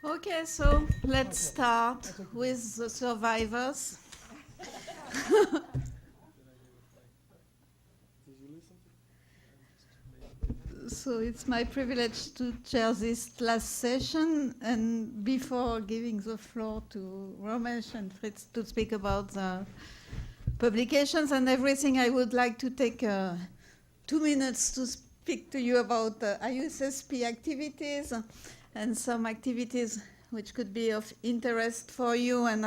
Okay, so let's start with the survivors. So it's my privilege to chair this last session, and before giving the floor to Ramesh and Fritz to speak about the publications and everything, I would like to take 2 minutes to speak to you about IUSSP activities and some activities which could be of interest for you, and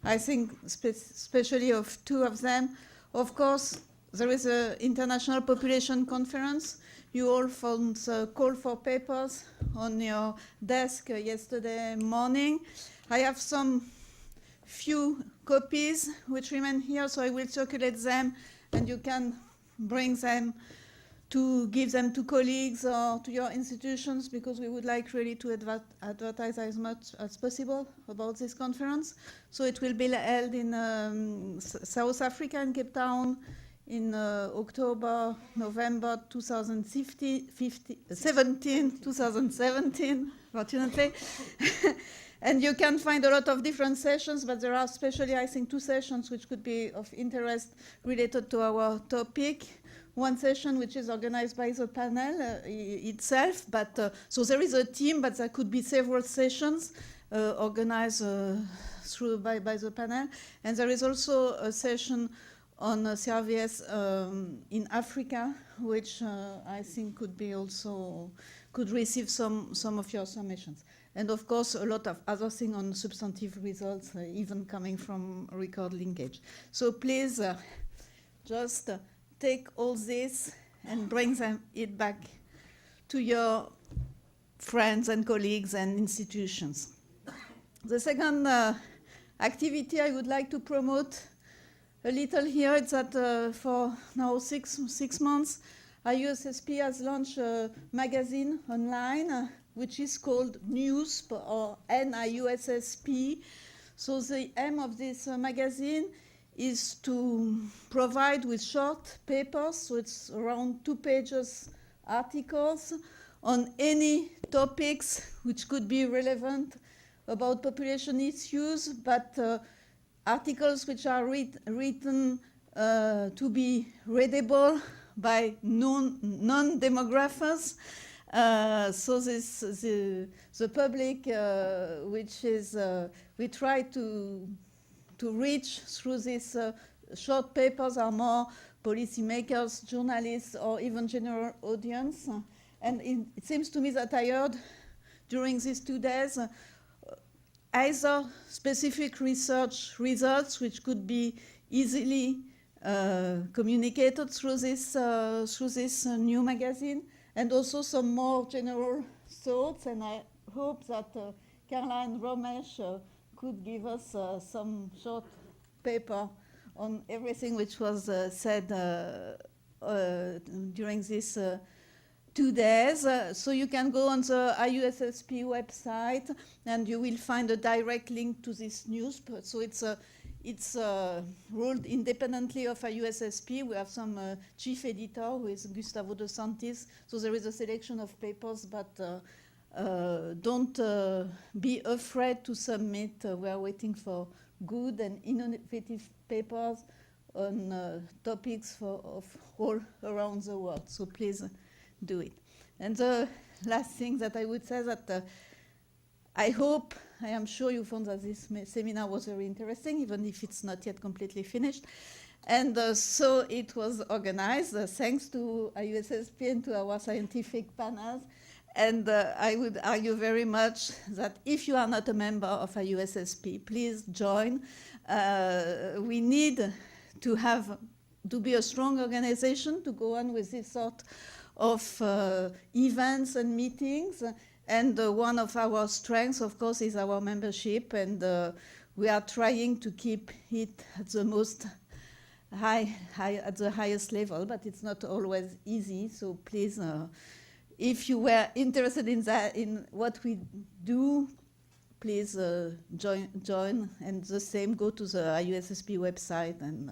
I think especially of two of them. Of course, there is an International Population Conference. You all found the call for papers on your desk yesterday morning. I have some few copies which remain here, so I will circulate them, and you can bring them to give them to colleagues or to your institutions, because we would like really to advertise as much as possible about this conference. So it will be held in South Africa, in Cape Town, in October, November 2017, fortunately. And you can find a lot of different sessions, but there are especially, I think, 2 sessions which could be of interest related to our topic. One session which is organized by the panel itself, but so there is a team, but there could be several sessions organized by the panel. And there is also a session on CRVS in Africa, which I think could be also, could receive some of your submissions. And of course, a lot of other things on substantive results, even coming from record linkage. So please just take all this and bring it back to your friends and colleagues and institutions. The second activity I would like to promote a little here is that for now 6 months, IUSSP has launched a magazine online which is called News, or NIUSSP. So the aim of this magazine is to provide with short papers, so it's around 2 pages articles on any topics which could be relevant about population issues, but articles which are written to be readable by non-demographers. So the public, which is, we try to reach through these short papers, are more policymakers, journalists, or even general audience. And it seems to me that I heard during these 2 days either specific research results which could be easily communicated through this new magazine, and also some more general thoughts. And I hope that Caroline Ramesh could give us some short paper on everything which was said during these 2 days. So you can go on the IUSSP website, and you will find a direct link to this news. So it's ruled independently of IUSSP. We have some chief editor, who is Gustavo dos Santis. So there is a selection of papers, but don't be afraid to submit. We are waiting for good and innovative papers on topics of all around the world. So please do it. And the last thing that I would say, that I am sure you found that this seminar was very interesting, even if it's not yet completely finished. And so it was organized thanks to IUSSP and to our scientific panels. And I would argue very much that if you are not a member of IUSSP, please join. We need to be a strong organization to go on with this sort of events and meetings. And one of our strengths, of course, is our membership. And we are trying to keep it at the most at the highest level, but it's not always easy. So please, if you were interested in what we do, please join. And the same, go to the IUSSP website and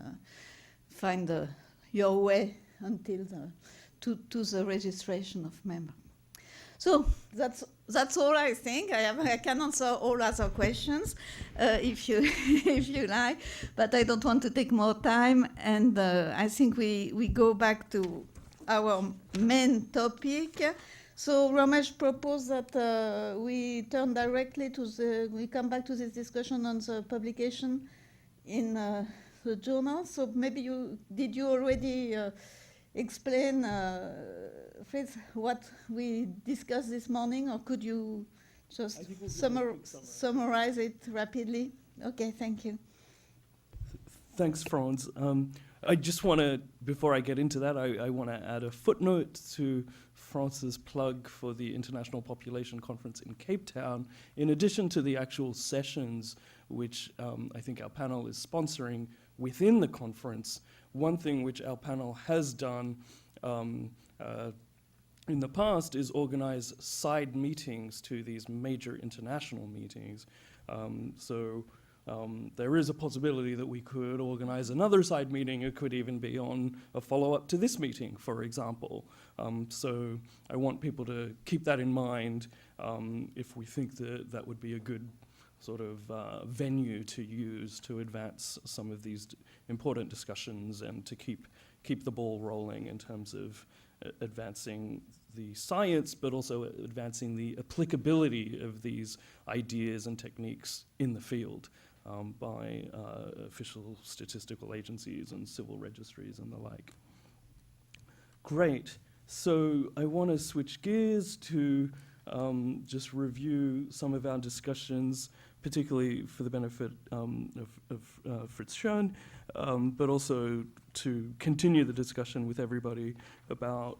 find your way until to the registration of members. So that's all I think. I can answer all other questions if you if you like, but I don't want to take more time. And I think we go back to our main topic. So Ramesh proposed that we turn directly to we come back to this discussion on the publication in the journal. So maybe did you already explain, Fritz, what we discussed this morning, or could you just summarize it rapidly? Okay, thank you. Thanks, Franz. I just want to, before I get into that, I want to add a footnote to Franz's plug for the International Population Conference in Cape Town. In addition to the actual sessions, which I think our panel is sponsoring within the conference, one thing which our panel has done in the past is organize side meetings to these major international meetings. There is a possibility that we could organize another side meeting. It could even be on a follow-up to this meeting, for example. So I want people to keep that in mind if we think that that would be a good sort of venue to use to advance some of these important discussions and to keep the ball rolling in terms of advancing the science, but also advancing the applicability of these ideas and techniques in the field by official statistical agencies and civil registries and the like. Great. So I want to switch gears to just review some of our discussions, particularly for the benefit of Fritz Schoen, but also to continue the discussion with everybody about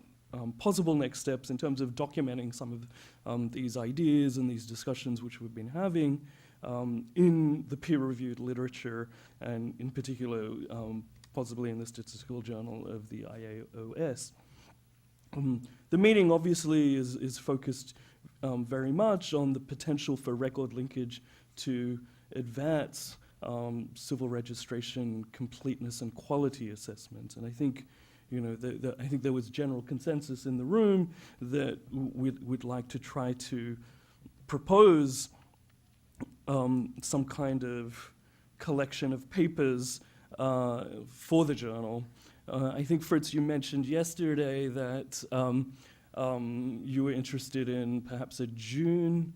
possible next steps in terms of documenting some of these ideas and these discussions which we've been having in the peer-reviewed literature, and in particular, possibly in the Statistical Journal of the IAOS. The meeting obviously is focused very much on the potential for record linkage to advance civil registration completeness and quality assessment. And I think, you know, I think there was general consensus in the room that we'd like to try to propose some kind of collection of papers for the journal. I think, Fritz, you mentioned yesterday that you were interested in perhaps a June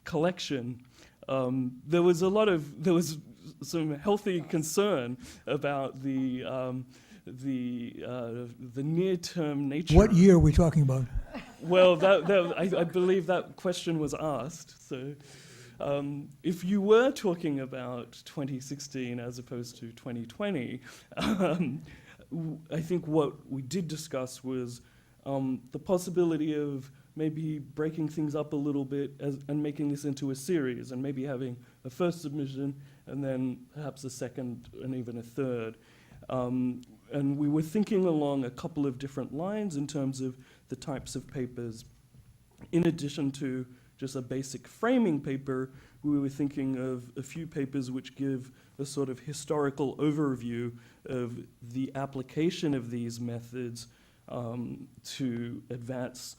collection. There was some healthy concern about the near-term nature. What year are we talking about? Well, I believe that question was asked. So, if you were talking about 2016 as opposed to 2020, I think what we did discuss was the possibility of maybe breaking things up a little bit and making this into a series, and maybe having a first submission and then perhaps a second and even a third. And we were thinking along a couple of different lines in terms of the types of papers. In addition to just a basic framing paper, we were thinking of a few papers which give a sort of historical overview of the application of these methods to advance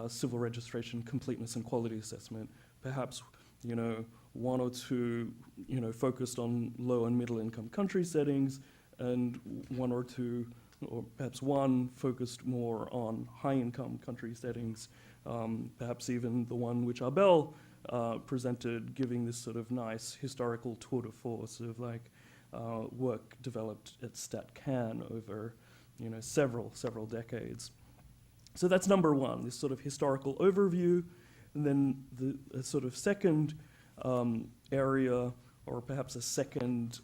civil registration completeness and quality assessment. Perhaps, you know, one or two, you know, focused on low and middle income country settings, and one or two, or perhaps one focused more on high income country settings. Perhaps even the one which Abel presented, giving this sort of nice historical tour de force of like work developed at StatCan over, you know, several decades. So that's number one, this sort of historical overview. And then the sort of second area, or perhaps a second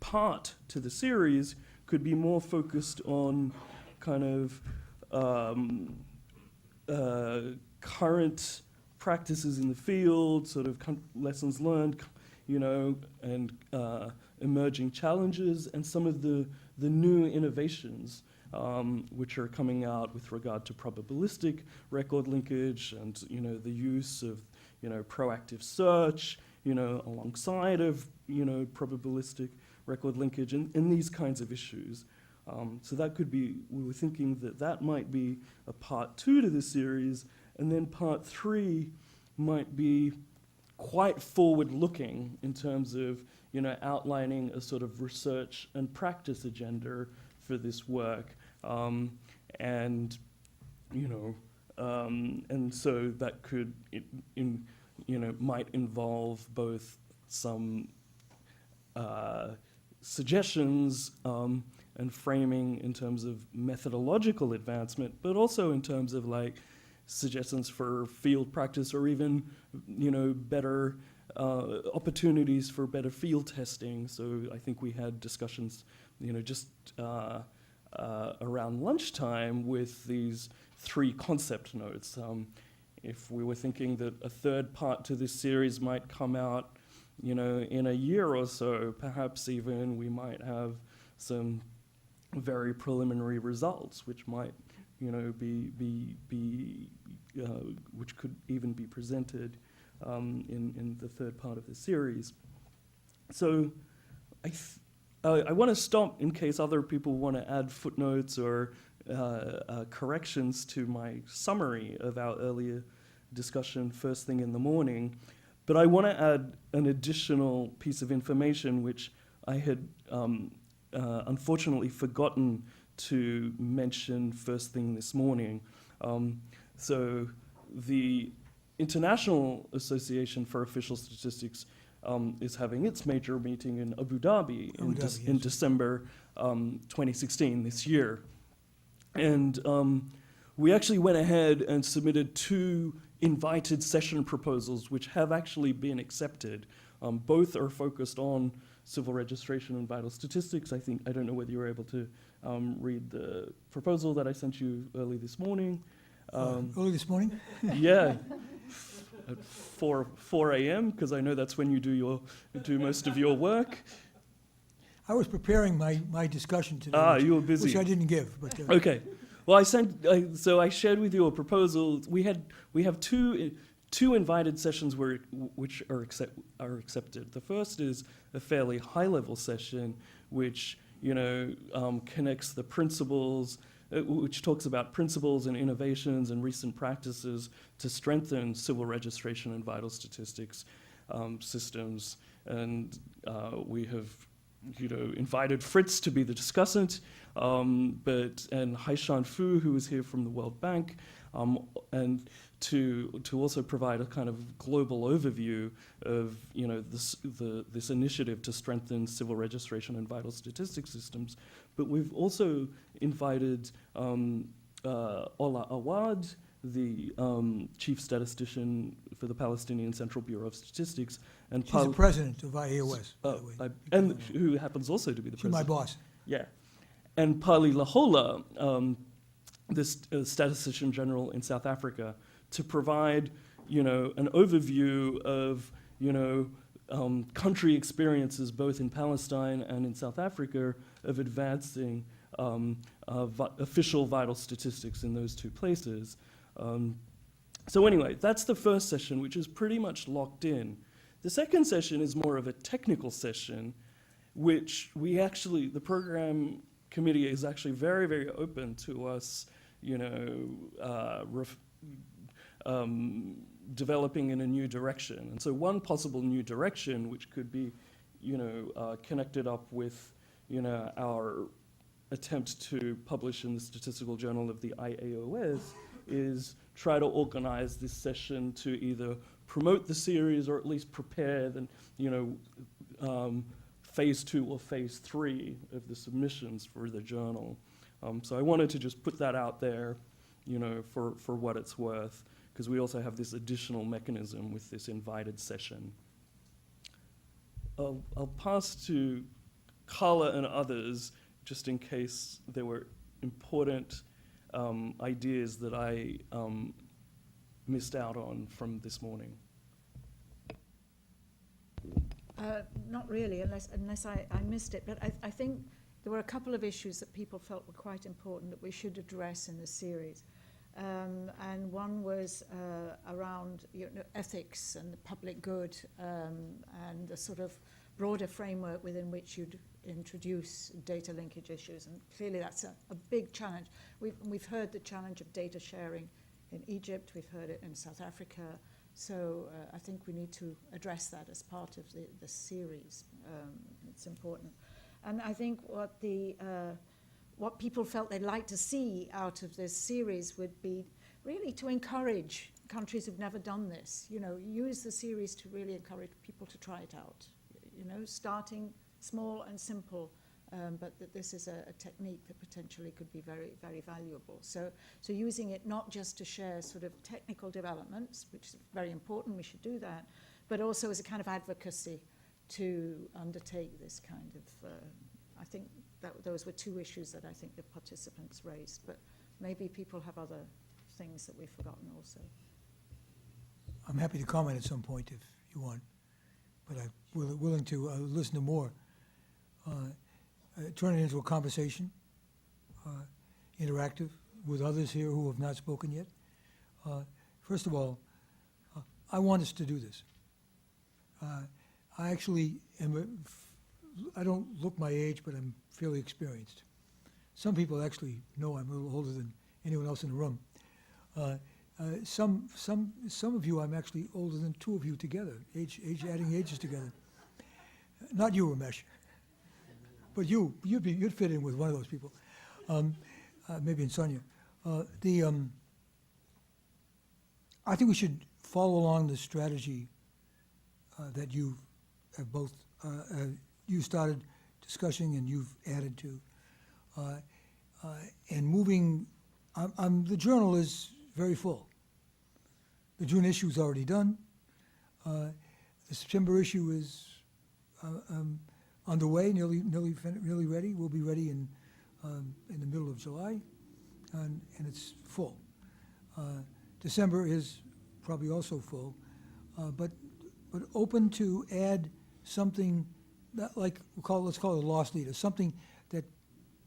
part to the series, could be more focused on kind of current practices in the field, sort of lessons learned, you know, and emerging challenges, and some of the new innovations which are coming out with regard to probabilistic record linkage, and, you know, the use of, you know, proactive search, you know, alongside of, you know, probabilistic record linkage, and these kinds of issues. So that could be, we were thinking that that might be a part 2 to the series, and then part 3 might be quite forward-looking in terms of, outlining a sort of research and practice agenda for this work, and so that could, might involve both some suggestions and framing in terms of methodological advancement, but also in terms of suggestions for field practice, or even better opportunities for better field testing. So I think we had discussions just around lunchtime with these 3 concept notes. If we were thinking that a 3rd part to this series might come out in a year or so, perhaps even we might have some very preliminary results, which might, which could even be presented in the 3rd part of the series. So I want to stop in case other people want to add footnotes or corrections to my summary of our earlier discussion first thing in the morning. But I want to add an additional piece of information which I had unfortunately forgotten to mention first thing this morning. So the International Association for Official Statistics is having its major meeting in Abu Dhabi in December 2016, this year. And we actually went ahead and submitted 2 invited session proposals, which have actually been accepted. Both are focused on civil registration and vital statistics. I don't know whether you were able to read the proposal that I sent you early this morning. Early this morning? Yeah, at 4 a.m., because I know that's when you do most of your work. I was preparing my discussion today. You were busy. Which I didn't give. But, Okay. Well, I shared with you a proposal. We have two invited sessions which are accepted. The first is a fairly high-level session, which connects the principles, which talks about principles and innovations and recent practices to strengthen civil registration and vital statistics systems. And we have invited Fritz to be the discussant, and Haishan Fu, who is here from the World Bank, and to also provide a kind of global overview of this initiative to strengthen civil registration and vital statistics systems. But we've also invited Ola Awad, the chief statistician for the Palestinian Central Bureau of Statistics, and she's the president of IAOS, by the way. And who happens also to be the She's president. my boss. Yeah, and Pali Lahola, the statistician general in South Africa, to provide an overview of country experiences both in Palestine and in South Africa of advancing official vital statistics in those 2 places. So anyway, that's the first session, which is pretty much locked in. The second session is more of a technical session, which the program committee is actually very, very open to us, developing in a new direction. And so one possible new direction, which could be, connected up with, our attempt to publish in the Statistical Journal of the IAOS, is try to organize this session to either promote the series or at least prepare the, phase 2 or phase 3 of the submissions for the journal. So I wanted to just put that out there, for what it's worth, because we also have this additional mechanism with this invited session. I'll pass to Carla and others, just in case there were important ideas that I missed out on from this morning. Not really, unless I missed it. But I think there were a couple of issues that people felt were quite important that we should address in this series. And one was around ethics and the public good, and the sort of broader framework within which you'd introduce data linkage issues, and clearly that's a big challenge. We've heard the challenge of data sharing in Egypt, we've heard it in South Africa, so I think we need to address that as part of the series. It's important. And I think what people felt they'd like to see out of this series would be really to encourage countries who've never done this, use the series to really encourage people to try it out, starting small and simple, but that this is a technique that potentially could be very, very valuable. So using it not just to share sort of technical developments, which is very important, we should do that, but also as a kind of advocacy to undertake this kind of, I think that those were two issues that I think the participants raised, but maybe people have other things that we've forgotten also. I'm happy to comment at some point if you want, but I'm willing to listen to more. Turn it into a conversation, interactive with others here who have not spoken yet. First of all, I want us to do this. I actually I don't look my age, but I'm fairly experienced. Some people actually know I'm a little older than anyone else in the room. Some of you, I'm actually older than two of you together, adding ages together. Not you, Ramesh, but you'd fit in with one of those people, maybe in Sonia. I think we should follow along the strategy that you have both you started discussing and you've added to, and moving. The journal is very full. The June issue is already done. The September issue is underway, nearly ready. We'll be ready in the middle of July, and it's full. December is probably also full, but open to add something that, like let's call it a lost leader, something that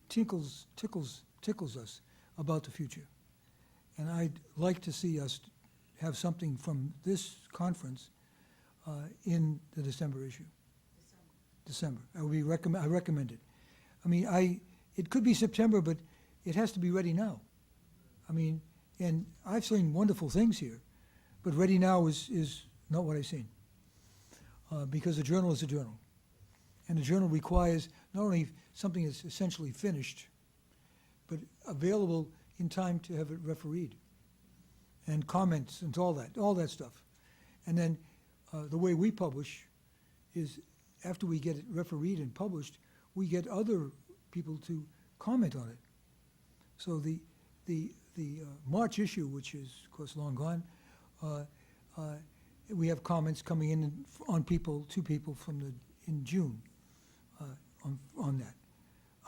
tickles us about the future. And I'd like to see us have something from this conference in the December issue. December. I recommend it. I mean, it could be September, but it has to be ready now. I mean, and I've seen wonderful things here, but ready now is not what I've seen. Because the journal is a journal. And the journal requires not only something that's essentially finished, but available in time to have it refereed, and comments and all that stuff. And then the way we publish is after we get it refereed and published, we get other people to comment on it. So the March issue, which is of course long gone, we have comments coming in on two people in June on that.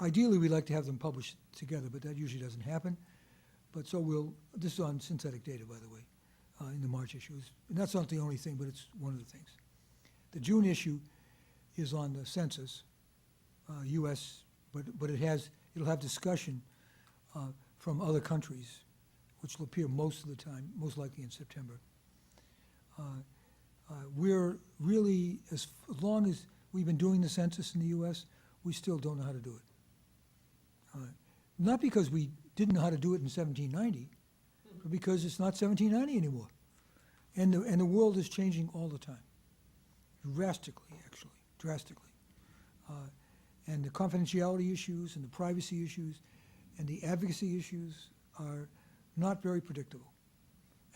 Ideally, we'd like to have them published together, but that usually doesn't happen. But so this is on synthetic data, by the way, in the March issues. And that's not the only thing, but it's one of the things. The June issue is on the census, U.S., but it'll have discussion from other countries, which will appear most of the time, most likely in September. We're really, as long as we've been doing the census in the U.S., we still don't know how to do it. Not because we didn't know how to do it in 1790, but because it's not 1790 anymore. And the world is changing all the time, drastically. And the confidentiality issues and the privacy issues and the advocacy issues are not very predictable.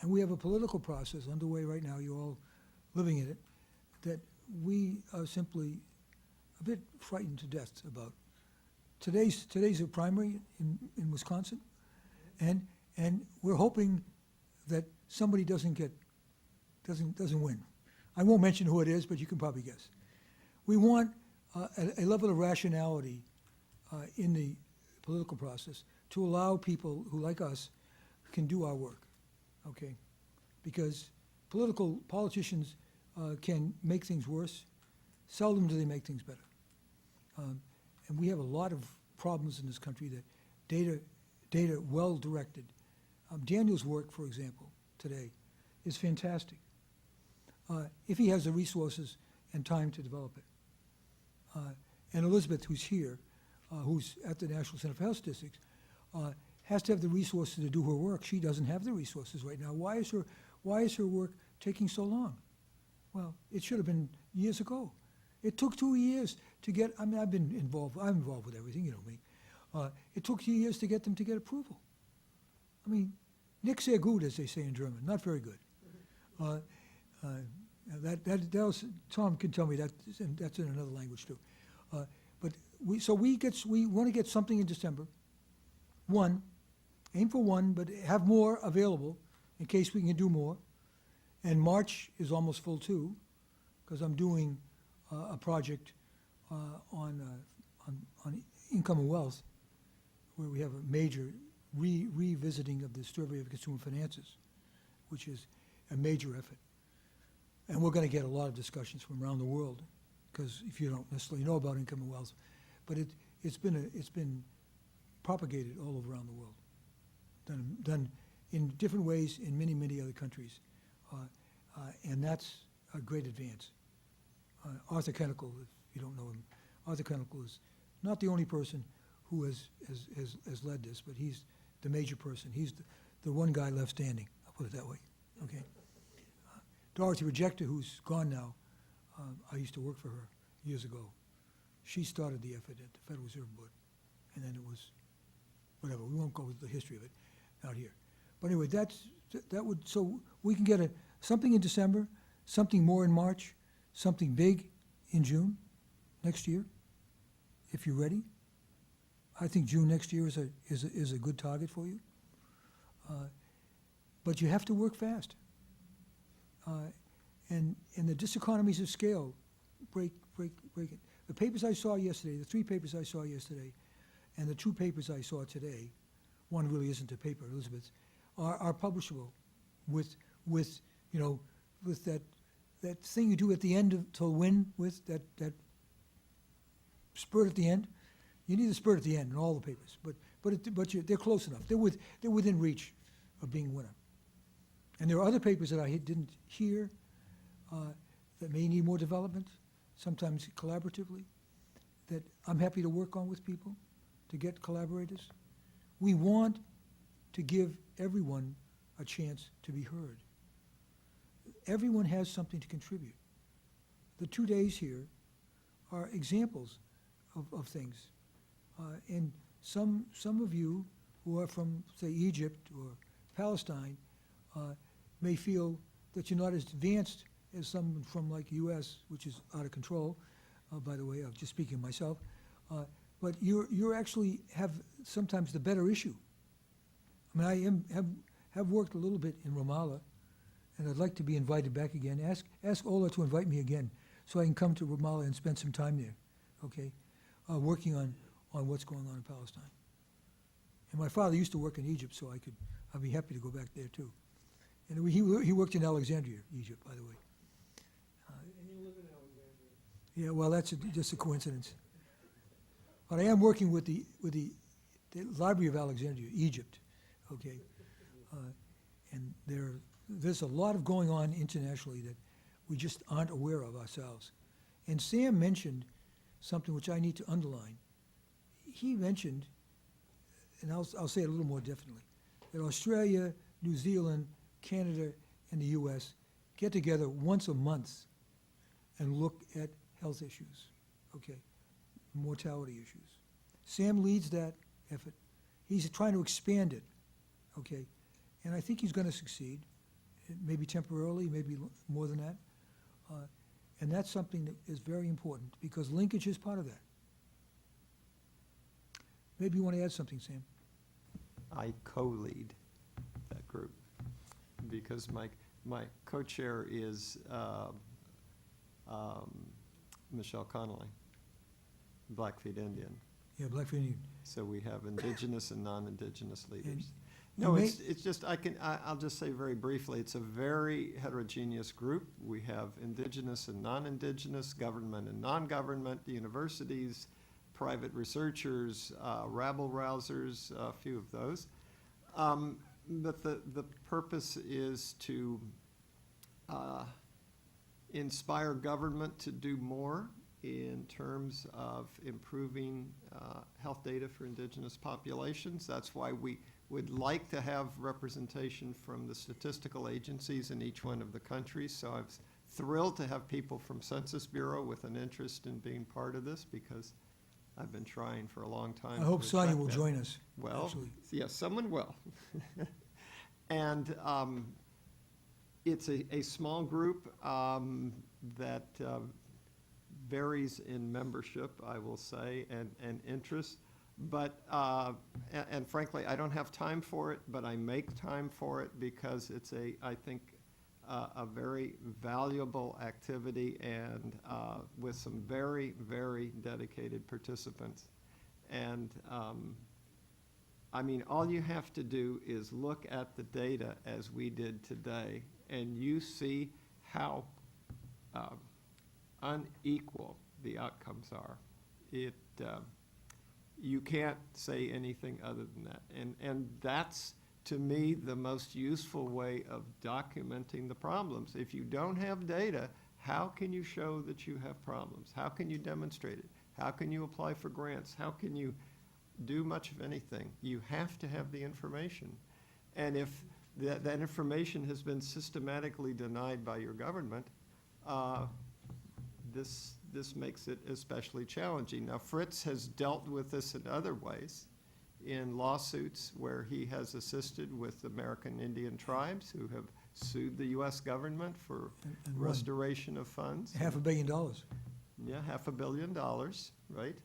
And we have a political process underway right now, you're all living in it, that we are simply a bit frightened to death about. Today's a primary in Wisconsin, and we're hoping that somebody doesn't win. I won't mention who it is, but you can probably guess. We want a level of rationality in the political process to allow people who, like us, can do our work, okay? Because politicians can make things worse. Seldom do they make things better. And we have a lot of problems in this country that data well directed. Daniel's work, for example, today is fantastic. If he has the resources and time to develop it. And Elizabeth, who's here, who's at the National Center for Health Statistics, has to have the resources to do her work. She doesn't have the resources right now. Why is her work taking so long? Well, it should have been years ago. It took 2 years to get, I mean, I'm involved with everything, you know me. It took 2 years to get them to get approval. I mean, nicht sehr gut, as they say in German, not very good. That was, Tom can tell me that's in another language too. But we want to get something in December. Aim for one, but have more available in case we can do more. And March is almost full too, because I'm doing a project on income and wealth, where we have a major revisiting of the survey of consumer finances, which is a major effort. And we're going to get a lot of discussions from around the world, because if you don't necessarily know about income and wealth, but it's been propagated all over around the world, done in different ways in many other countries, and that's a great advance. Arthur Kennecke, if you don't know him, Arthur Kennecke is not the only person who has led this, but he's the major person. He's the one guy left standing, I'll put it that way, okay? Dorothy Rejecta, who's gone now, I used to work for her years ago. She started the effort at the Federal Reserve Board, and then it was, whatever, we won't go with the history of it out here. But anyway, so we can get something in December, something more in March, something big in June next year, if you're ready. I think June next year is a good target for you. But you have to work fast. And the diseconomies of scale break it. The papers I saw yesterday, the 3 papers I saw yesterday, and the 2 papers I saw today, one really isn't a paper, Elizabeth's, are publishable with that thing you do at the end to win with, that spurt at the end. You need a spurt at the end in all the papers, but they're close enough. They're within reach of being a winner. And there are other papers that I didn't hear that may need more development, sometimes collaboratively, that I'm happy to work on with people to get collaborators. We want to give everyone a chance to be heard. Everyone has something to contribute. The 2 days here are examples of things. And some of you who are from, say, Egypt or Palestine may feel that you're not as advanced as someone from like U.S., which is out of control, by the way, I'm just speaking of myself, but you're actually have sometimes the better issue. I mean, have worked a little bit in Ramallah, and I'd like to be invited back again. Ask Ola to invite me again so I can come to Ramallah and spend some time there, okay, working on what's going on in Palestine. And my father used to work in Egypt, so I'd be happy to go back there too. And he worked in Alexandria, Egypt, by the way. And you live in Alexandria. Yeah, well, that's just a coincidence. But I am working with the Library of Alexandria, Egypt, okay? And there's a lot of going on internationally that we just aren't aware of ourselves. And Sam mentioned something which I need to underline. He mentioned, and I'll say it a little more definitely, that Australia, New Zealand, Canada, and the U.S. get together once a month and look at health issues, okay, mortality issues. Sam leads that effort. He's trying to expand it, okay, and I think he's going to succeed, maybe temporarily, maybe more than that. And that's something that is very important because linkage is part of that. Maybe you want to add something, Sam? I co-lead that group because my co-chair is Michelle Connolly, Blackfeet Indian. Yeah, Blackfeet Indian. So we have indigenous and non-indigenous leaders. And No, you it's just, I'll just say very briefly, it's a very heterogeneous group. We have indigenous and non-indigenous, government and non-government, universities, private researchers, rabble-rousers, a few of those. But the purpose is to inspire government to do more in terms of improving health data for indigenous populations. That's why we would like to have representation from the statistical agencies in each one of the countries. So I'm thrilled to have people from Census Bureau with an interest in being part of this, because I've been trying for a long time. I hope to Sonia attract will that. join us. Well, actually. yes, someone will. And it's a small group that varies in membership, I will say, and interest. But, and frankly, I don't have time for it, but I make time for it because it's I think, a very valuable activity, and with some very, very dedicated participants. And I mean, all you have to do is look at the data as we did today, and you see how unequal the outcomes are. You can't say anything other than that. And that's, to me, the most useful way of documenting the problems. If you don't have data, how can you show that you have problems? How can you demonstrate it? How can you apply for grants? How can you do much of anything? You have to have the information. And if that information has been systematically denied by your government, this makes it especially challenging. Now, Fritz has dealt with this in other ways, in lawsuits where he has assisted with American Indian tribes who have sued the U.S. government for And won. restoration of funds. $500 million. Yeah, $500 million, right?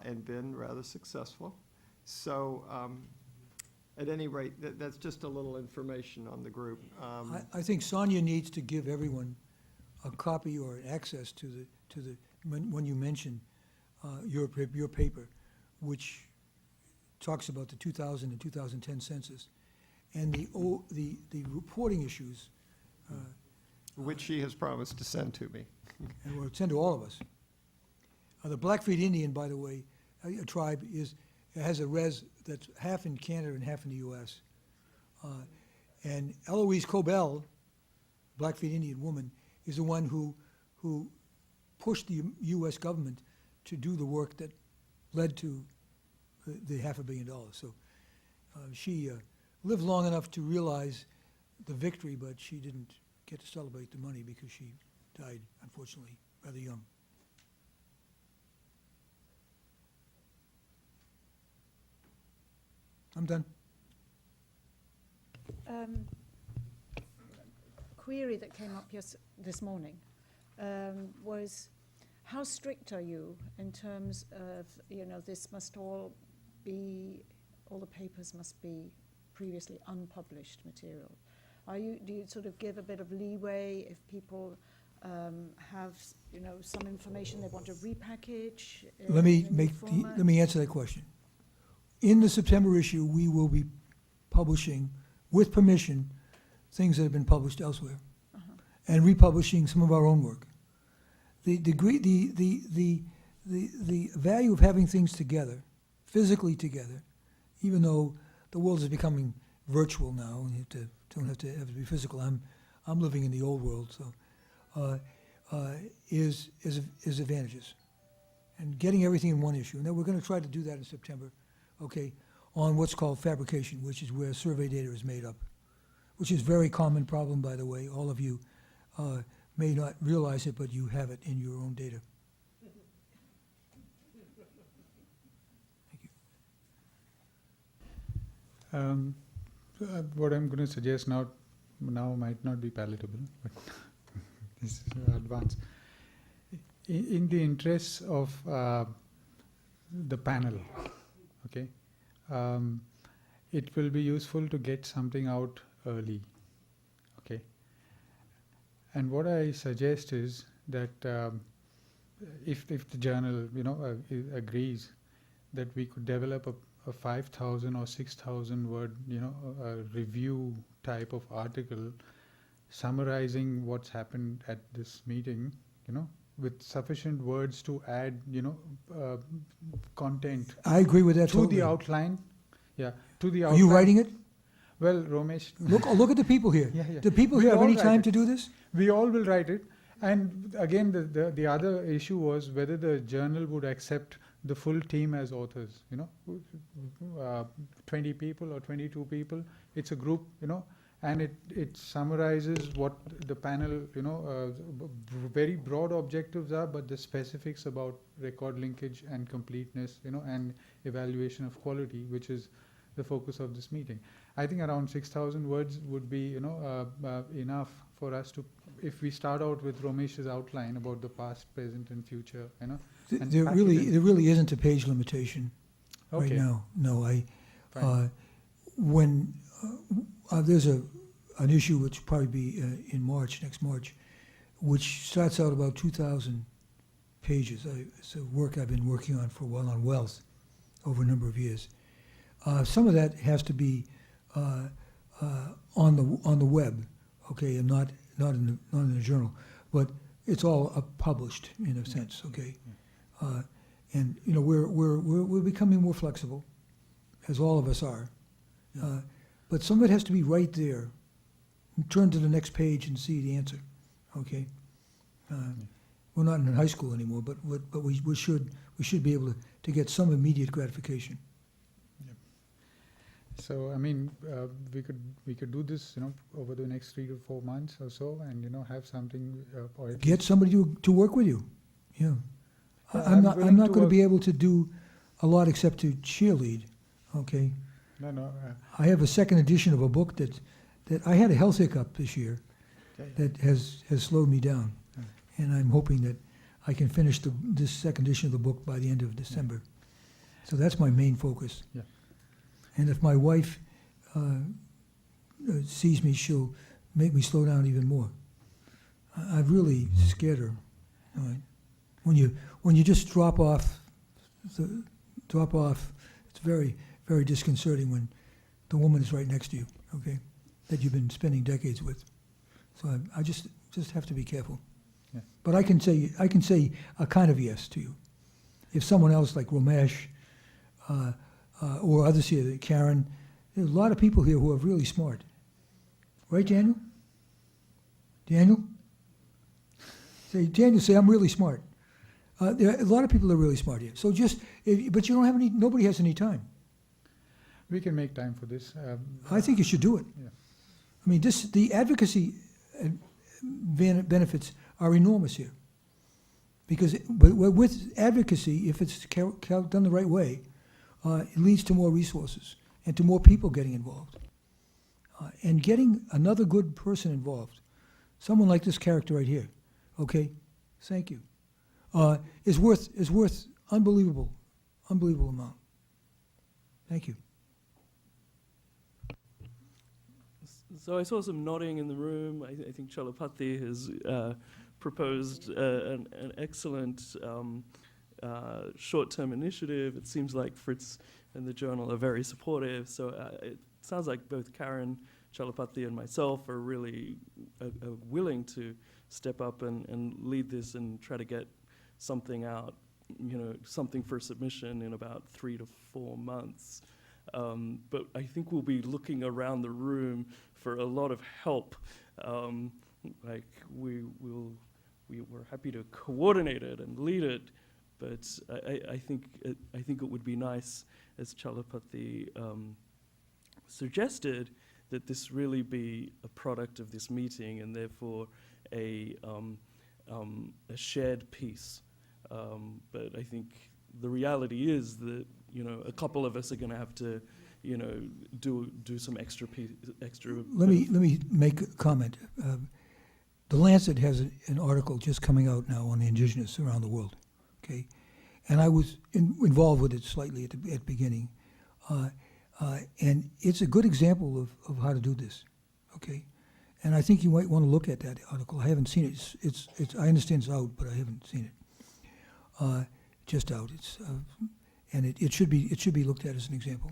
And been rather successful. So at any rate, that's just a little information on the group. I think Sonia needs to give everyone a copy or access to the when you mention your paper, which talks about the 2000 and 2010 census, and the reporting issues, which she has promised to send to me. and will send to all of us. The Blackfeet Indian, by the way, a tribe has a res that's half in Canada and half in the U.S. And Eloise Cobell, Blackfeet Indian woman, is the one who pushed the U.S. government to do the work that led to the $500 million. So she lived long enough to realize the victory, but she didn't get to celebrate the money because she died, unfortunately, rather young. I'm done. Query that came up this morning was, how strict are you in terms of, this must all the papers must be previously unpublished material? Do you sort of give a bit of leeway if people have, some information they want to repackage? Let me in a new format? let me answer that question. In the September issue, we will be publishing, with permission, things that have been published elsewhere, and republishing some of our own work. The value of having things together, physically together, even though the world is becoming virtual now, and you don't have to be physical. I'm living in the old world, so is advantages, and getting everything in one issue. And then we're going to try to do that in September, okay, on what's called fabrication, which is where survey data is made up, which is a very common problem, by the way. All of you may not realize it, but you have it in your own data. Thank you. What I'm going to suggest now might not be palatable, but this is advanced. In the interests of the panel, okay, it will be useful to get something out early, okay. And what I suggest is that if the journal, agrees that we could develop a 5,000 or 6,000 word, a review type of article summarizing what's happened at this meeting, with sufficient words to add, content. I agree with that to totally. the outline. Yeah, to the Are outline. you writing it? Well, Romesh, Look at the people here. Yeah, yeah. Do people We here have all any write time it. to do this? We all will write it, And again, the other issue was whether the journal would accept the full team as authors, 20 people or 22 people. It's a group, and it summarizes what the panel, very broad objectives are, but the specifics about record linkage and completeness, and evaluation of quality, which is the focus of this meeting. I think around 6,000 words would be, enough for us to, if we start out with Romesh's outline about the past, present, and future, and There pack it in. really isn't a page limitation right Okay. now. No, Fine. when there's an issue which will probably be in March, next March, which starts out about 2,000 pages. It's a work I've been working on for a while on wealth over a number of years. Some of that has to be on the web, okay, and not in the journal, but it's all published in a sense, okay. And we're becoming more flexible, as all of us are. But some of it has to be right there. Turn to the next page and see the answer, okay. We're not in high school anymore, but we should be able to get some immediate gratification. So I mean, we could do this, over the next 3 to 4 months or so, and have something. Or at Get least somebody to work with you. Yeah, I'm I'm not willing to going to work- be able to do a lot except to cheerlead. Okay, No. I have a second edition of a book that I had a health hiccup this year that has slowed me down, and I'm hoping that I can finish this second edition of the book by the end of December. So that's my main focus. Yeah. And if my wife sees me, she'll make me slow down even more. I've really scared her. All right. When you just drop off, it's very, very disconcerting when the woman is right next to you, okay, that you've been spending decades with. So I just have to be careful. Yeah. But I can say a kind of yes to you. If someone else like Ramesh or others here, Karen, there's a lot of people here who are really smart. Right, Daniel? Daniel? Daniel, say, I'm really smart. There are a lot of people that are really smart here. So but you don't have nobody has any time. We can make time for this. I think you should do it. Yeah. I mean, the advocacy benefits are enormous here. But with advocacy, if it's done the right way, it leads to more resources and to more people getting involved. And getting another good person involved, someone like this character right here, okay, thank you, is worth unbelievable amount. Thank you. So I saw some nodding in the room. I think Chalapathy has proposed an excellent short-term initiative. It seems like Fritz and the journal are very supportive. So it sounds like both Karen Chalapathy and myself are really willing to step up and lead this and try to get something out, something for submission in about 3 to 4 months. But I think we'll be looking around the room for a lot of help. We're happy to coordinate it and lead it, but I think it would be nice, as Chalapathy suggested, that this really be a product of this meeting and therefore a shared piece. But I think the reality is that a couple of us are going to have to do some extra. Let me make a comment. The Lancet has an article just coming out now on the indigenous around the world, okay? And I was involved with it slightly at the beginning. And it's a good example of how to do this, okay? And I think you might want to look at that article. I haven't seen it. It's I understand it's out, but I haven't seen it. Just out. And it should be looked at as an example,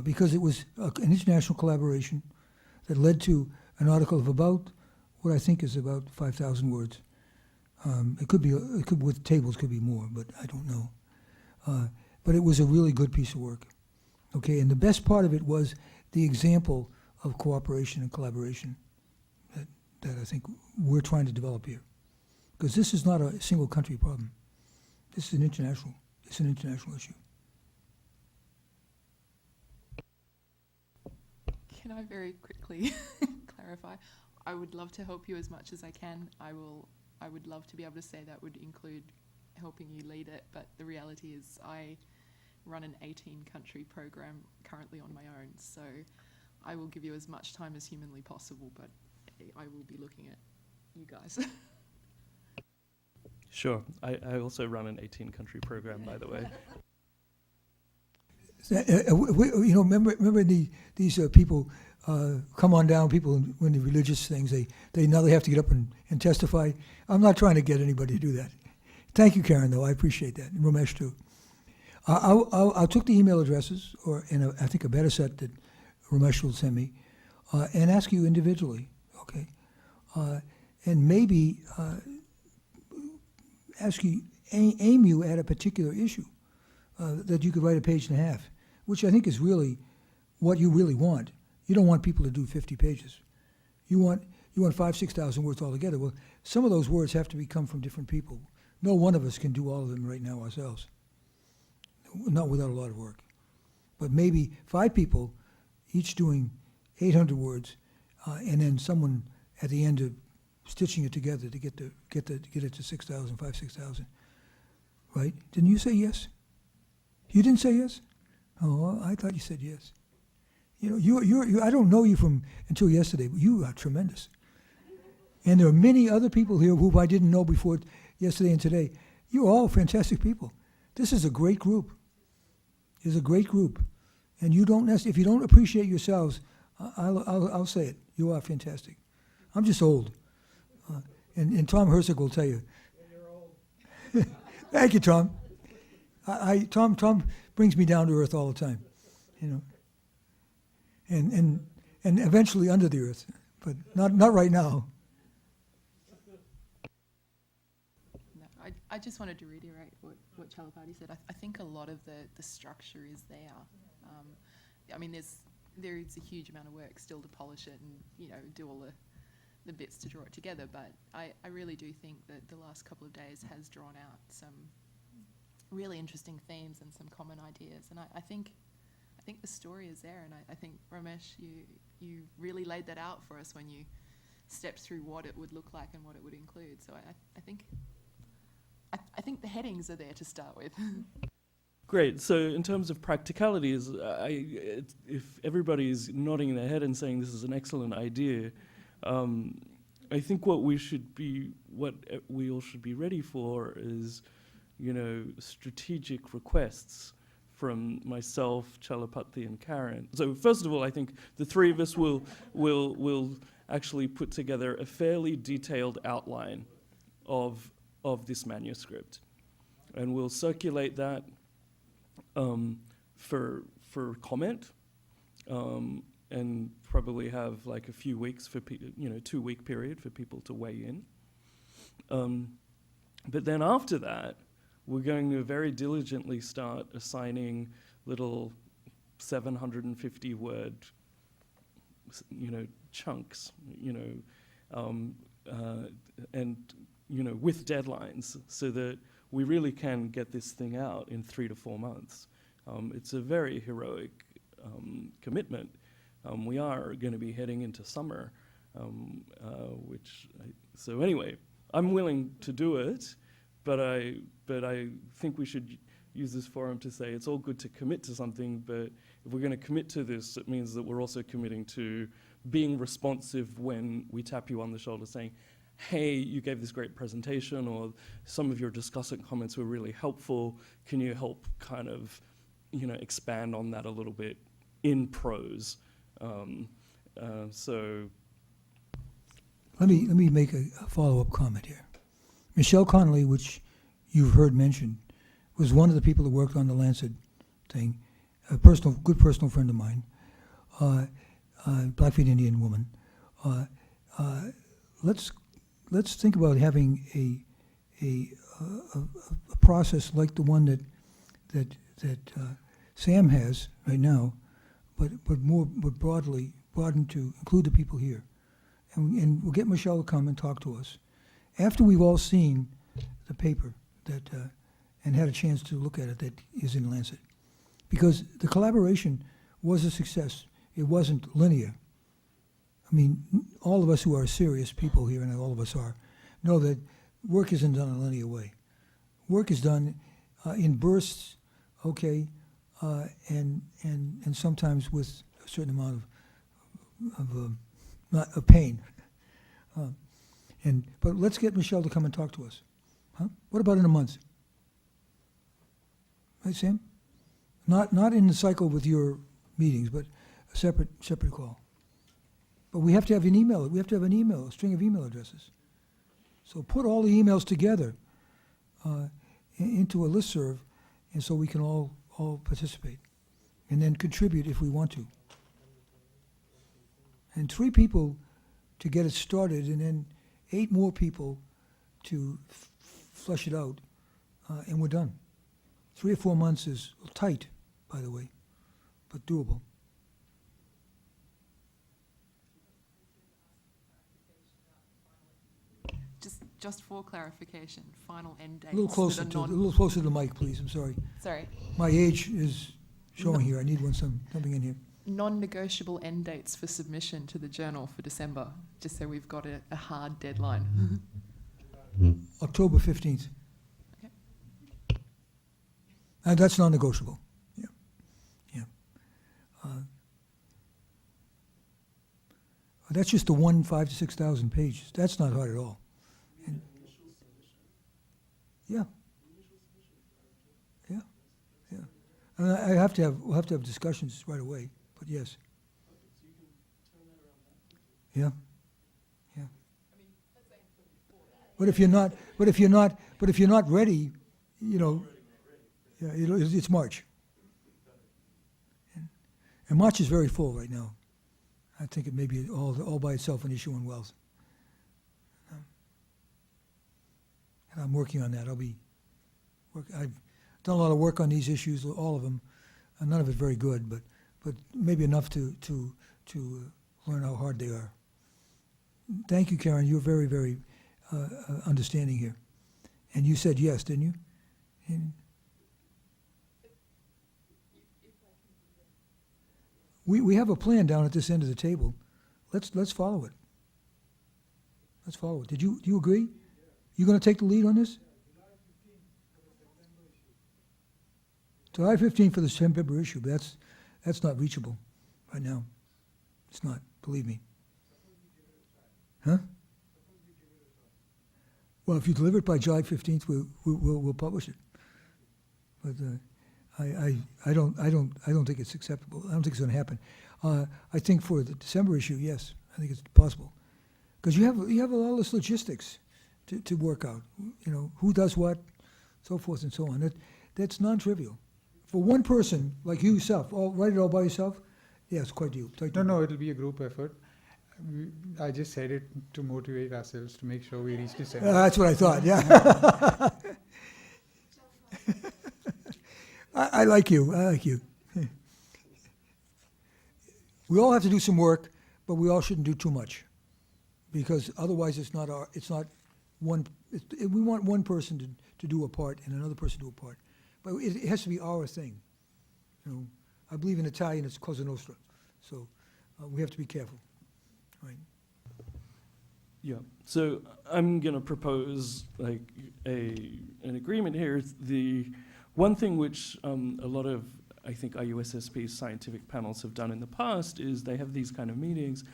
because it was an international collaboration that led to an article of about what I think is about 5,000 words. It could with tables could be more, but I don't know. But it was a really good piece of work. Okay, and the best part of it was the example of cooperation and collaboration that I think we're trying to develop here. because this is not a single country problem. This is an international issue. Can I very quickly clarify? I would love to help you as much as I can. I would love to be able to say that would include helping you lead it, but the reality is I run an 18-country program currently on my own, so I will give you as much time as humanly possible, but I will be looking at you guys. Sure. I also run an 18-country program, by the way. Remember these people come on down, people when the religious things, they now they have to get up and testify. I'm not trying to get anybody to do that. Thank you, Karen, though. I appreciate that. And Ramesh, too. I took the email addresses, I think a better set that Ramesh will send me, and ask you individually, okay? And maybe aim you at a particular issue that you could write a page and a half, which I think is really what you really want. You don't want people to do 50 pages. You want 5,000, 6,000 words altogether. Well, some of those words have to come from different people. No one of us can do all of them right now ourselves, not without a lot of work. But maybe 5 people, each doing 800 words, and then someone at the end of stitching it together to get it to 6,000, 5,000, 6,000. Right? Didn't you say yes? You didn't say yes? Oh, I thought you said yes. You know, you I don't know you until yesterday, but you are tremendous. And there are many other people here who I didn't know before yesterday and today. You're all fantastic people. This is a great group. It's a great group. And you don't if you don't appreciate yourselves, I'll say it. You are fantastic. I'm just old. And Tom Herzog will tell you. You're old. Thank you, Tom. Tom brings me down to earth all the time, you know. And eventually under the earth, but not right now. No, I just wanted to reiterate what Chalapati said. I think a lot of the structure is there. I mean, there is a huge amount of work still to polish it and, do all the bits to draw it together, but I really do think that the last couple of days has drawn out some really interesting themes and some common ideas, and I think the story is there, and I think, Ramesh, you really laid that out for us when you stepped through what it would look like and what it would include. So I think the headings are there to start with. Great. So in terms of practicalities, if everybody's nodding their head and saying this is an excellent idea, I think what we all should be ready for is, strategic requests from myself, Chalapati, and Karen. So first of all, I think the three of us will actually put together a fairly detailed outline of this manuscript, and we'll circulate that for comment, and probably have like a few weeks for 2-week period for people to weigh in. But then after that, we're going to very diligently start assigning little 750-word, chunks, and with deadlines, so that we really can get this thing out in 3 to 4 months. It's a very heroic commitment. We are going to be heading into summer, so anyway, I'm willing to do it. But I think we should use this forum to say it's all good to commit to something, but if we're going to commit to this, it means that we're also committing to being responsive when we tap you on the shoulder saying, hey, you gave this great presentation, or some of your discussant comments were really helpful. Can you help kind of, expand on that a little bit in prose? So let me make a follow-up comment here. Michelle Connolly, which you've heard mentioned, was one of the people that worked on the Lancet thing, a good personal friend of mine, Blackfeet Indian woman. Let's think about having a process like the one that Sam has right now, but broadened to include the people here, and we'll get Michelle to come and talk to us. after we've all seen the paper that, and had a chance to look at it that is in Lancet. Because the collaboration was a success. It wasn't linear. I mean, all of us who are serious people here, and all of us are, know that work isn't done in a linear way. Work is done in bursts, okay, and sometimes with a certain amount of pain. But let's get Michelle to come and talk to us. Huh? What about in a month? Right, Sam? Not in the cycle with your meetings, but a separate call. But we have to have an email. We have to have an email, a string of email addresses. So put all the emails together into a listserv, and so we can all participate, and then contribute if we want to. And 3 people to get it started, and then 8 more people to flesh it out, and we're done. 3 or 4 months is tight, by the way, but doable. Just for clarification, final end dates. A little closer that to are a little closer to the mic, please. I'm sorry. Sorry. My age is showing here. I need something in here. Non-negotiable end dates for submission to the journal for December, just so we've got a hard deadline. October 15th. Okay. And that's non-negotiable. Yeah. Yeah. That's just the 5,000 to 6,000 pages. That's not hard at all. And yeah. Yeah. Yeah. And we'll have to have discussions right away. But yes. Yeah. Yeah. But if you're not ready, you know, yeah, it's March. And March is very full right now. I think it may be all by itself an issue in wealth. And I'm working on that. I've done a lot of work on these issues, all of them, and none of it very good, but maybe enough to learn how hard they are. Thank you, Karen. You're very, very understanding here. And you said yes, didn't you? And we have a plan down at this end of the table. Let's follow it. Let's follow it. Do you agree? You going to take the lead on this? July 15th for the September issue, but that's not reachable right now. It's not, believe me. Huh? Well, if you deliver it by July 15th, we'll publish it. But I don't think it's acceptable. I don't think it's going to happen. I think for the December issue, yes, I think it's possible, because you have all this logistics to work out. You know, who does what, so forth and so on. That's non-trivial. For one person like you yourself, write it all by yourself. Yeah, it's quite deep. No, it'll be a group effort. I just said it to motivate ourselves to make sure we reach December. That's what I thought. Yeah. I like you. I like you. We all have to do some work, but we all shouldn't do too much, because otherwise it's not one. We want one person to do a part and another person to do a part, but it has to be our thing. You know, I believe in Italian it's Cosa Nostra, so we have to be careful. Right. Yeah. So I'm going to propose like an agreement here. The one thing which a lot of, I think, IUSSP scientific panels have done in the past is they have these kind of meetings,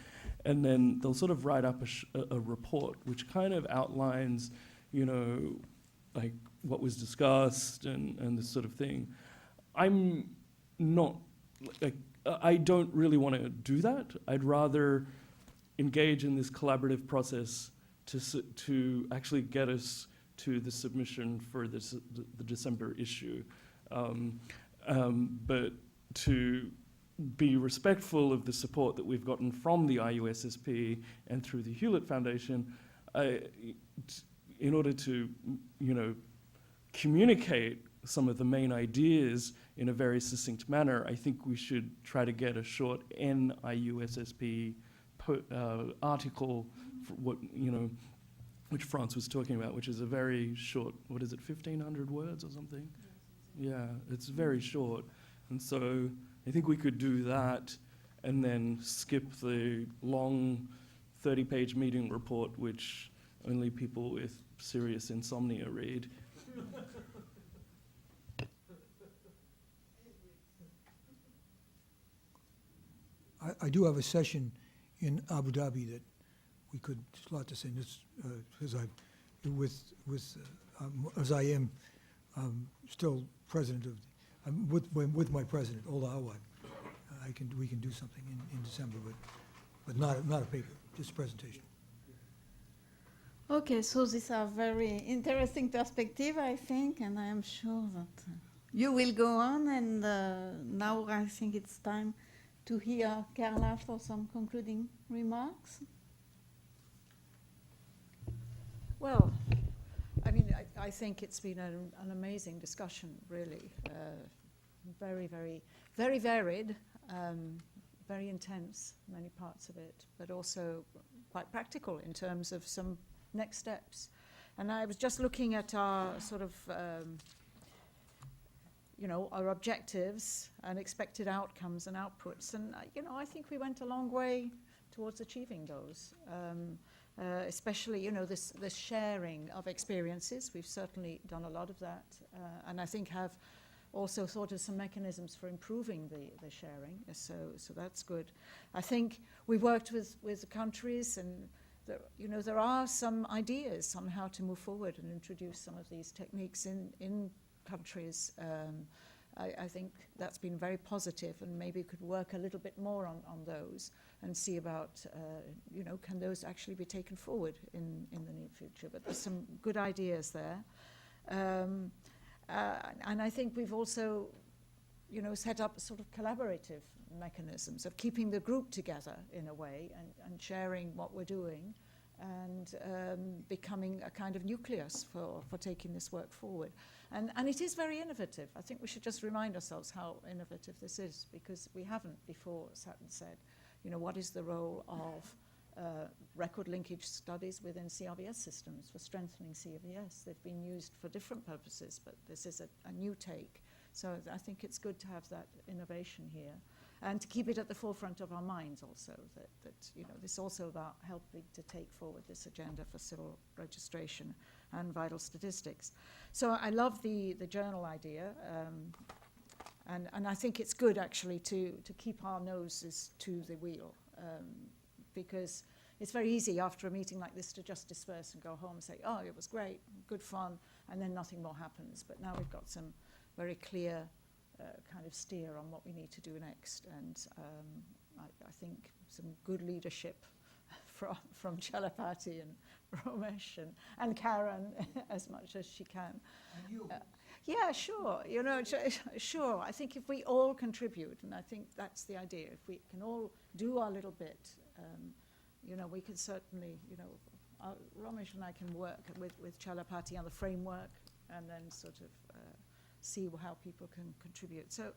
and then they'll sort of write up a report which kind of outlines, you know, like what was discussed and this sort of thing. I'm not, like, I don't really want to do that. I'd rather engage in this collaborative process to actually get us to the submission for the December issue. But to be respectful of the support that we've gotten from the IUSSP and through the Hewlett Foundation, in order to, you know, communicate some of the main ideas in a very succinct manner, I think we should try to get a short NIUSSP article for what, you know, which France was talking about, which is a very short, what is it, 1,500 words or something? Yeah, it's very short. And so I think we could do that and then skip the long 30-page meeting report, which only people with serious insomnia read. I do have a session in Abu Dhabi that we could slot this in, because as I am still president of, with my president, Ola Awad, we can do something in December, but not a paper, just a presentation. Okay, so these are very interesting perspective, I think, and I am sure that you will go on. And now I think it's time to hear Carla for some concluding remarks. Well, I mean, I think it's been an amazing discussion, really. Very, very, very varied, very intense, many parts of it, but also quite practical in terms of some next steps. And I was just looking at our sort of, our objectives and expected outcomes and outputs. And, I think we went a long way towards achieving those. Especially, this sharing of experiences. We've certainly done a lot of that. And I think have also thought of some mechanisms for improving the sharing. So that's good. I think we worked with the countries, and there are some ideas on how to move forward and introduce some of these techniques in countries. I think that's been very positive, and maybe could work a little bit more on those and see about, can those actually be taken forward in the near future. But there's some good ideas there. And I think we've also, set up sort of collaborative mechanisms of keeping the group together in a way and sharing what we're doing and becoming a kind of nucleus for taking this work forward. And it is very innovative. I think we should just remind ourselves how innovative this is, because we haven't before sat and said, what is the role of record linkage studies within CRVS systems for strengthening CRVS? They've been used for different purposes, but this is a new take. So I think it's good to have that innovation here, and to keep it at the forefront of our minds also, that this is also about helping to take forward this agenda for civil registration and vital statistics. So I love the journal idea, and I think it's good actually to keep our noses to the wheel, because it's very easy after a meeting like this to just disperse and go home and say, oh, it was great, good fun, and then nothing more happens. But now we've got some very clear kind of steer on what we need to do next. And I think some good leadership from Chalapati and Romesh and Karen as much as she can. And you. Yeah, sure. Sure. I think if we all contribute, and I think that's the idea, if we can all do our little bit, we can certainly, Romesh and I can work with Chalapati on the framework, and then sort of see how people can contribute. So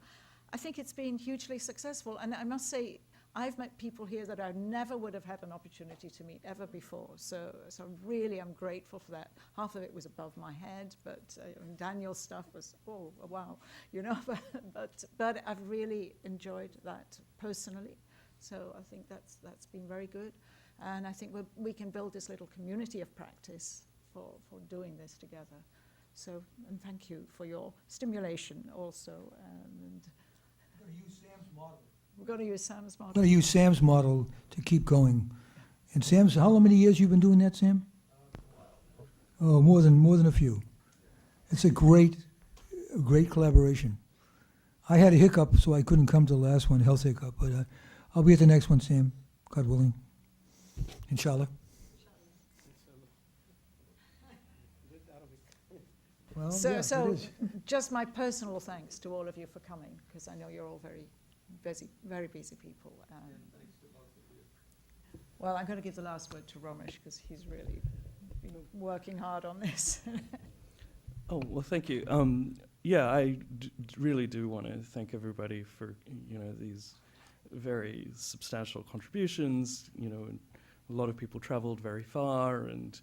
I think it's been hugely successful. And I must say, I've met people here that I never would have had an opportunity to meet ever before. So really I'm grateful for that. Half of it was above my head, but Daniel's stuff was, oh, wow, but I've really enjoyed that personally. So I think that's been very good. And I think we can build this little community of practice for doing this together. So, and thank you for your stimulation also. And We're going to use Sam's model. we're going to use Sam's model. We're going to use Sam's model to keep going. And Sam's, how many years you've been doing that, Sam? Oh, more than a few. It's a great collaboration. I had a hiccup, so I couldn't come to the last one, health hiccup, but I'll be at the next one, Sam, God willing. Inshallah. Well, So, yeah, so it is. just my personal thanks to all of you for coming, because I know you're all very busy, very busy people. Well, I'm going to give the last word to Romesh, because he's really been working hard on this. Oh, well, thank you. Yeah, I really do want to thank everybody for, these very substantial contributions. A lot of people traveled very far, and,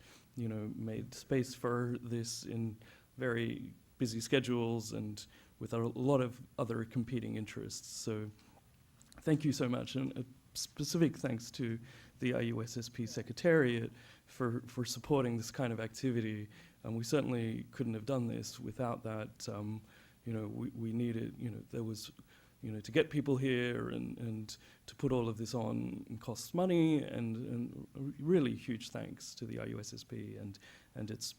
made space for this in very busy schedules and with a lot of other competing interests. So thank you so much, and a specific thanks to the IUSSP Secretariat for supporting this kind of activity. We certainly couldn't have done this without that. We needed, there was, to get people here and to put all of this on costs money, and really huge thanks to the IUSSP and its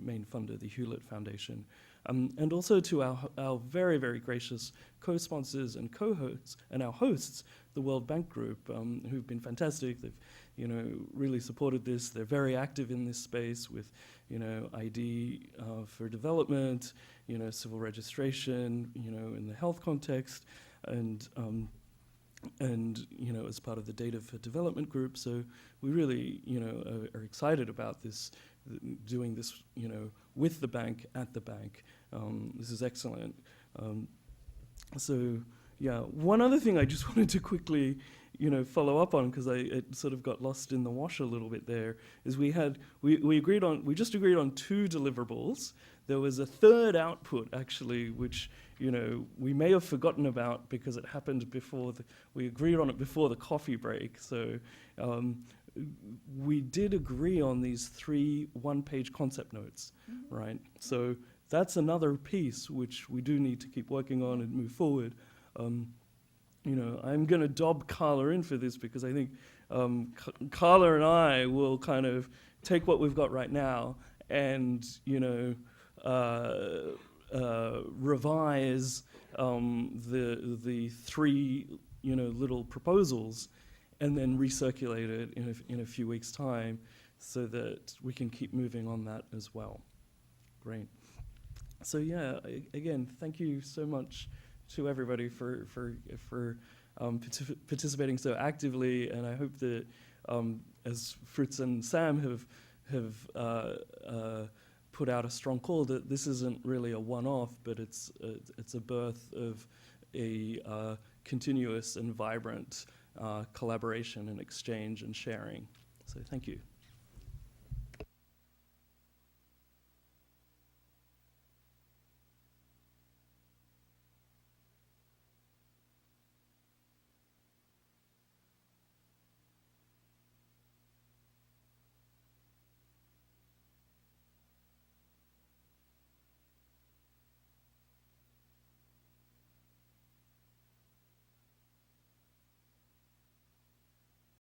main funder, the Hewlett Foundation, and also to our very, very gracious co-sponsors and co-hosts and our hosts, the World Bank Group, who've been fantastic. They've really supported this. They're very active in this space with ID for development, civil registration, in the health context, and as part of the Data for Development group. So we really are excited about this, doing this with the bank, at the bank. This is excellent. So yeah, one other thing I just wanted to quickly follow up on, because it sort of got lost in the wash a little bit there, is we just agreed on 2 deliverables. There was a third output, actually, which we may have forgotten about because it happened before we agreed on it before the coffee break. So we did agree on these 3 one-page concept notes, right? So that's another piece which we do need to keep working on and move forward. I'm going to dob Carla in for this because I think Carla and I will kind of take what we've got right now and, revise the 3, little proposals, and then recirculate it in a few weeks' time so that we can keep moving on that as well. Great. So yeah, again, thank you so much to everybody for participating so actively, and I hope that as Fritz and Sam have put out a strong call, that this isn't really a one-off, but it's a birth of a continuous and vibrant collaboration and exchange and sharing. So thank you.